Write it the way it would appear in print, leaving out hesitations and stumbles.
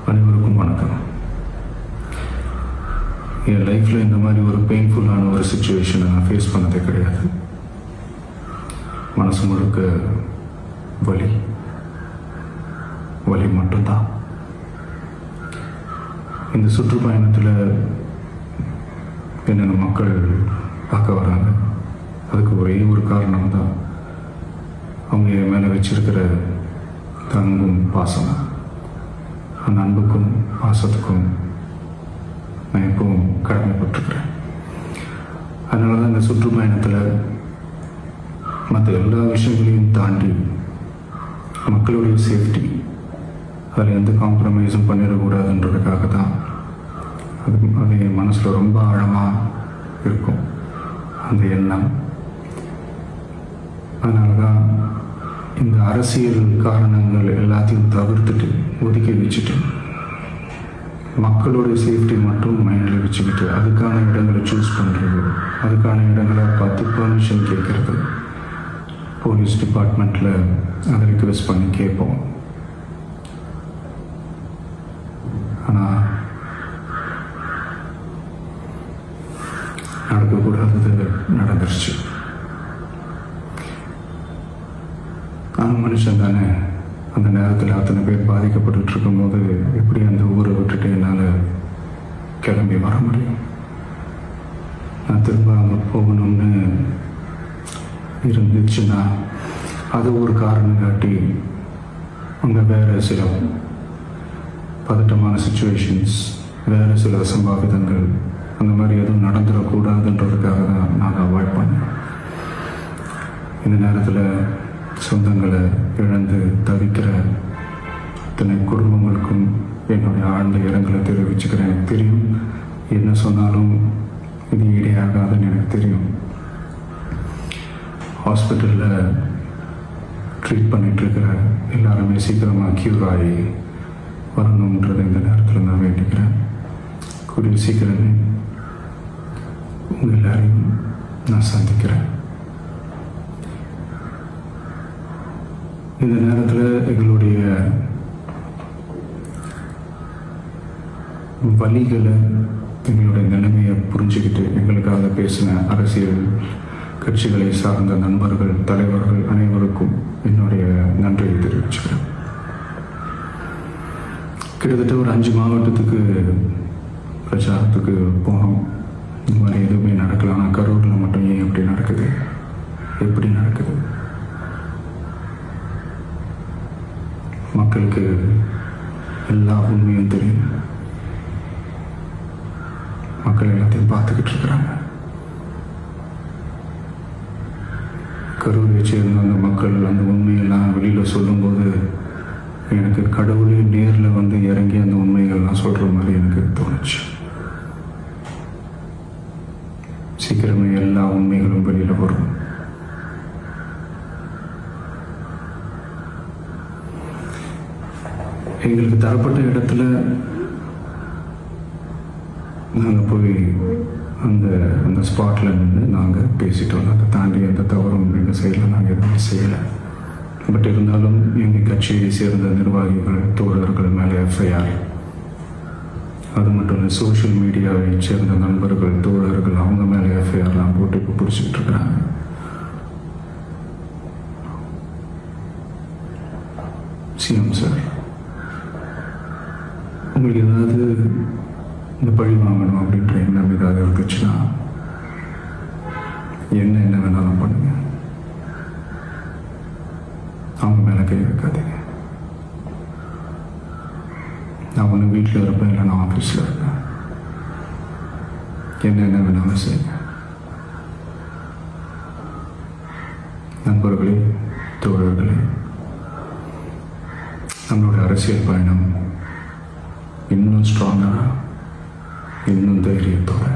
அனைவருக்கும் வணக்கம். என் லைஃப்பில் இந்த மாதிரி ஒரு பெயின்ஃபுல்லான ஒரு சுச்சுவேஷனை நான் ஃபேஸ் பண்ணதே கிடையாது. மனசு முழுக்க வலி மட்டும்தான். இந்த சுற்றுப்பயணத்தில் என்னென்ன மக்கள் பார்க்க வராங்க, அதுக்கு ஒரே ஒரு காரணம் தான் அவங்க என் மேலே வச்சிருக்கிற அன்பும் பாசம். அந்த அன்புக்கும் பாசத்துக்கும் நான் எப்பவும் கடமைப்பட்டிருக்கிறேன். அதனால தான் இந்த சுற்றுப்பயணத்தில் மற்ற எல்லா விஷயங்களையும் தாண்டி மக்களுடைய சேஃப்டி, அதில் எந்த காம்ப்ரமைஸும் பண்ணிடக்கூடாதுன்றதுக்காக தான் அது என் மனசில் ரொம்ப ஆழமாக இருக்கும் அந்த எண்ணம். அதனால தான் இந்த அரசியல் காரணங்கள் எல்லாத்தையும் தவிர்த்துட்டு ஒதுக்கி வச்சுட்டு மக்களோட சேஃப்டி மட்டும் மைண்டில் வச்சுக்கிட்டு அதுக்கான இடங்களை சூஸ் பண்ணுறது, அதுக்கான இடங்களை பார்த்து பர்மிஷன் கேட்குறது, போலீஸ் டிபார்ட்மெண்ட்டில் அதை ரிக்வெஸ்ட் பண்ணி கேட்போம். ஆனால் நடக்கக்கூடாதது நடந்துருச்சு. நான் மனுஷன் தானே. அந்த நேரத்தில் அத்தனை பேர் பாதிக்கப்பட்டு இருக்கும்போது எப்படி அந்த ஊரை விட்டுட்டு என்னால் கிளம்பி வர முடியும்? நான் திரும்ப அங்கே போகணும்னு இருந்துச்சுன்னா அது ஒரு காரணம் காட்டி அங்கே வேறு சில பதட்டமான சுச்சுவேஷன்ஸ், வேறு சில அசம்பாவிதங்கள் அந்த மாதிரி எதுவும் நடந்துடக்கூடாதுன்றதுக்காக தான் நான் அவாய்ட் பண்ணேன். இந்த நேரத்தில் சொந்தங்களை இழந்து தவிக்கிற அத்தனை குடும்பங்களுக்கும் என்னுடைய ஆழ்ந்த இரங்கலை தெரிவிச்சுக்கிறேன். எனக்கு தெரியும், என்ன சொன்னாலும் இது ஈடையாகாதுன்னு எனக்கு தெரியும். ஹாஸ்பிட்டலில் ட்ரீட் பண்ணிகிட்ருக்கிற எல்லாருமே சீக்கிரமாக க்யூர் ஆகி வரணுன்றதை இந்த நேரத்தில் நான் வேண்டிக்கிறேன். கூடிய சீக்கிரமே உங்கள் எல்லாரையும் நான் சந்திக்கிறேன். இந்த நேரத்தில் எங்களுடைய வலிகளை, எங்களுடைய நிலைமையை புரிஞ்சுக்கிட்டு எங்களுக்காக பேசின அரசியல் கட்சிகளை சார்ந்த நண்பர்கள், தலைவர்கள் அனைவருக்கும் என்னுடைய நன்றியை தெரிவிச்சுக்கிறேன். கிட்டத்தட்ட ஒரு 5 மாவட்டத்துக்கு பிரச்சாரத்துக்கு போனோம். இந்த மாதிரி எதுவுமே நடக்கல. ஆனால் கரூரில் மட்டும் ஏன் எப்படி நடக்குது, எப்படி நடக்குது? மக்களுக்கு எல்லா உண்மையும் தெரியும். மக்கள் எல்லாத்தையும் பார்த்துக்கிட்டு இருக்கிறாங்க. கரூரை சேர்ந்த அந்த மக்கள் அந்த உண்மையெல்லாம் வெளியில் சொல்லும்போது எனக்கு கடவுளே நேரில் வந்து இறங்கி அந்த உண்மைகள்லாம் சொல்கிற மாதிரி எனக்கு தோணுச்சு. சீக்கிரமே எல்லா உண்மைகளும் வெளியில் வரும். எங்களுக்கு தரப்பட்ட இடத்துல நாங்கள் போய் அந்த ஸ்பாட்டில் நின்று நாங்கள் பேசிட்டோம். அதை தாண்டி எந்த தவறும் எங்கள் சைடில் நாங்கள் எதுவுமே செய்யலை. பட் இருந்தாலும் எங்கள் கட்சியை சேர்ந்த நிர்வாகிகள், தோழர்கள் மேலே எஃப்ஐஆர், அது மட்டும் இல்லை சோஷியல் மீடியாவை சேர்ந்த நண்பர்கள், தோழர்கள் அவங்க மேலே எஃப்ஐஆர்லாம் போட்டு இப்போ பிடிச்சிட்டு இருக்கிறாங்க. சிஎம் சார், உங்களுக்கு ஏதாவது இந்த பழி வாங்கணும் அப்படின்ற எண்ணம் ஏதாவது இருந்துச்சுன்னா என்ன வேணாலும் பண்ணுங்க. அவங்க மேலே கை வைக்காதீங்க. நான் ஒன்று வீட்டில் இருப்பேன், இல்லை நான் ஆஃபீஸில் இருப்பேன். என்ன வேணாலும் செய்யுங்க. நண்பர்களே, தோழர்களே, நம்மளுடைய அரசியல் பயணம் இன்னும் ஸ்ட்ராங்காக, இன்னும் தைரியத்தோட